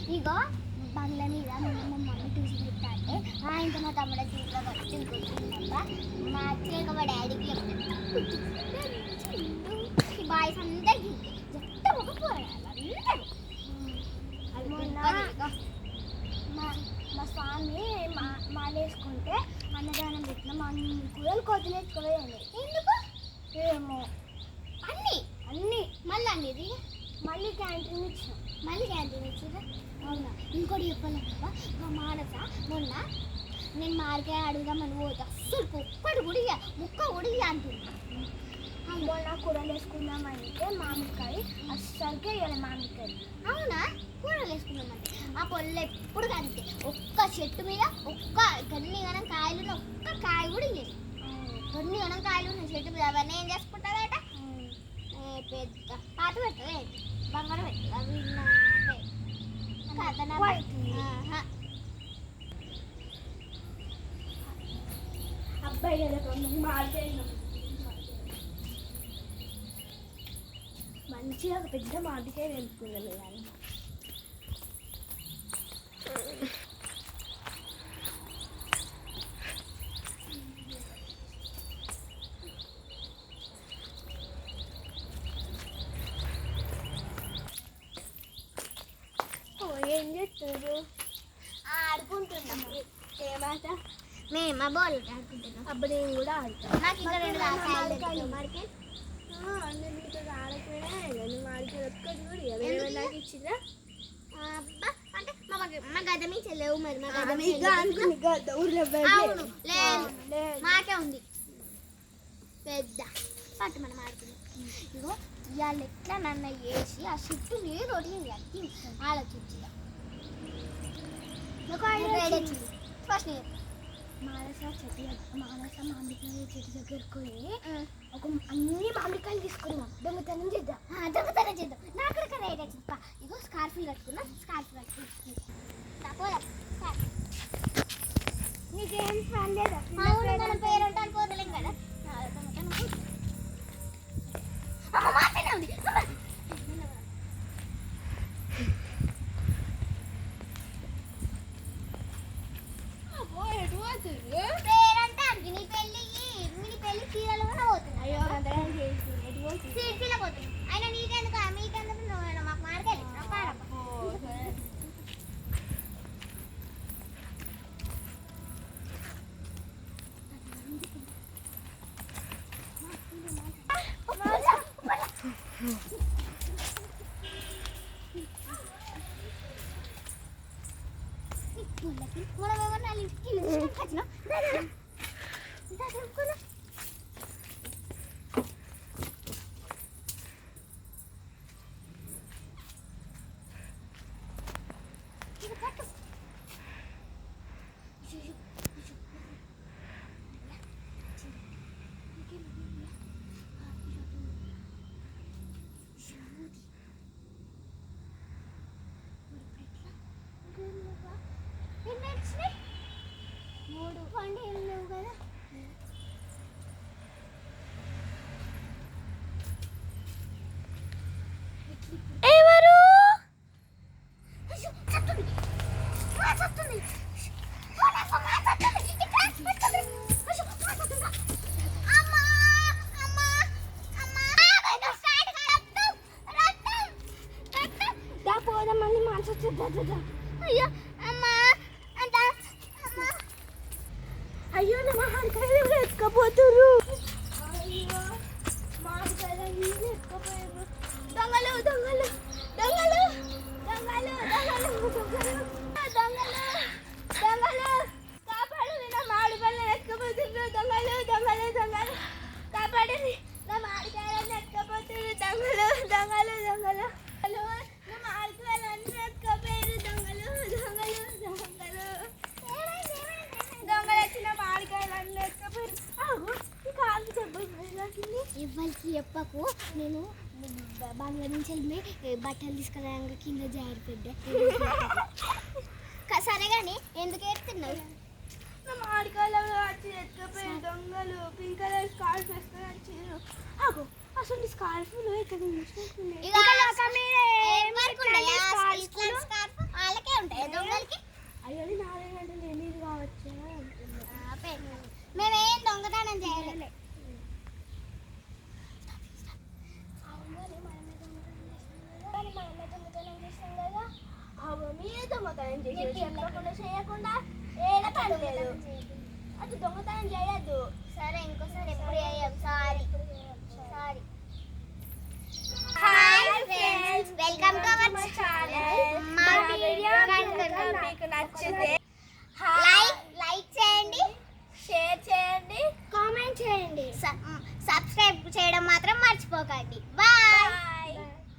ఇగో బంగ్లా మీద మా mummy tuition చెప్తా అంటే ఇంకా మా తమ్ముడు చేతిలో కొట్టిందంట మా అచ్చేక మా డాడీకి బాయ్స్ అందరికి చెప్తే ఒక పోరాడాలి మా స్వామి మాలేసుకుంటే అన్నదానం పెట్టిన మా కూరలు కొద్దిగా ఎత్తుకోవేయండి ఎందుకు ఏమో అన్నీ మళ్ళీ అనేది మళ్ళీ క్యాంటీన్ ఇచ్చిన అవునా ఇంకోటి చెప్పాలంటే మా మానస మొన్న నేను మార్కే అడుగుదామని పోతే అస్సలు ఒక్కటి కూడా ముక్క కూడా అంటుంది మొన్న కూరలు వేసుకుందామంటే మామిడికాయ అస్సలకే ఇవ్వాలి మామిడికాయ అవునా కూరలు వేసుకుందామంటే ఆ పొల్ల ఎప్పుడు అంతే ఒక్క చెట్టు మీద ఒక్క గన్ని గనం కాయలు ఒక్క కాయ కూడా ఇవ్వలేదు గన్ని గనం కాయలు ఉన్నాయి చెట్టు మీద అవన్నీ ఏం చేసుకుంటారట పెద్ద పాత పెట్టలే బంగారం పెట్టదు అవి అబ్బాయి మంచిగా ఒక పెద్ద మామిడికాయ వెళ్తున్నాను కానీ ఏం చేస్తున్నారు ఆడుకుంటున్నాం ఏమాట మేము బాల్ ఆడుకుంటున్నాం అప్పుడు నేను కూడా ఆడుతాను నాకు ఇంకా రెండు మార్కెట్ మీతో ఆడకపోయినా మార్కెట్ ఒక్కటి కూడా నాకు ఇచ్చిందా అబ్బా అంటే మా గద మీ చెల్లెవు మరి మా గద అవును లేదు మాకే ఉంది పెద్ద పట్టు మనం ఆడుతున్నాం ఇగో ఇవాళ ఎట్లా నన్ను వేసి ఆ చుట్టూ నీరు ఒకటి ఆలోచించి ఫస్ట్ మానస మామిడికాయ చెట్టు దగ్గరకు పోయి ఒక అన్ని మామిడికాయలు తీసుకున్నాం దొంగతనం చేద్దాం నాకు కూడా రైట్ వచ్చింది ఇగో స్కార్ఫ్లు కట్టుకున్నా స్కార్ఫ్ కట్టుకున్నా నీకేం పని లేదా మన పేరు ఉంటాను పోతలేం కదా అయినా నీకెందుకు మీకెందుకు మాకు మార్కెట్ మనం ఏమన్నా వచ్చిన మూడు పండు ఏం లేవు కదా ఎవరు పోదామని మనసు అయ్యో అమ్మా అయ్యో నా మామిడికాయలు ఎత్తుకపోతురు అయ్యో మామిడికాయలు ఎత్తుకపోయారు దొంగలు దొంగలు దొంగలు దొంగలు దొంగలు దొంగలు దొంగలు కాపాడు నా మామిడికాయలను ఎత్తుకపోతున్నారు దొంగలు దొంగలు దొంగలు కాపాడు నా మామిడికాయలను ఎత్తుకపోతున్నారు దొంగలు దొంగలు దొంగలు నా మామిడికాయలన్నీ ఎత్తుకపోయారు దొంగలు దొంగలు దొంగలు దొంగలు వచ్చిన మామిడికాయలన్నీ ఎత్తుకపోయారు ఎవరికి చెప్పకు నేను బంగ్లా నుంచి వెళ్ళి బట్టలు తీసుకురాగా కింద జారిపడ్డా సరే కానీ ఎందుకు ఎత్తున్నావు నా మామిడికాయలు వచ్చి ఎత్తుకపోయారు దొంగలు పింక్ కలర్ స్కార్ఫ్ వేసుకొని వచ్చారు ఆగు అసలు స్కార్ఫ్లు ఇక్కడ చెప్పకుండా చేయకుండా ఏడ పని లేదు. అది దొంగతనం చేయొద్దు. సరే ఇంకోసారి ఎప్పుడు చేయం. Sorry sorry. Hi friends, welcome to our channel. మా వీడియో కనుక మీకు నచ్చితే లైక్ చేయండి, షేర్ చేయండి, కామెంట్ చేయండి, సబ్స్క్రైబ్ చేయడం మాత్రం మర్చిపోకండి. బాయ్.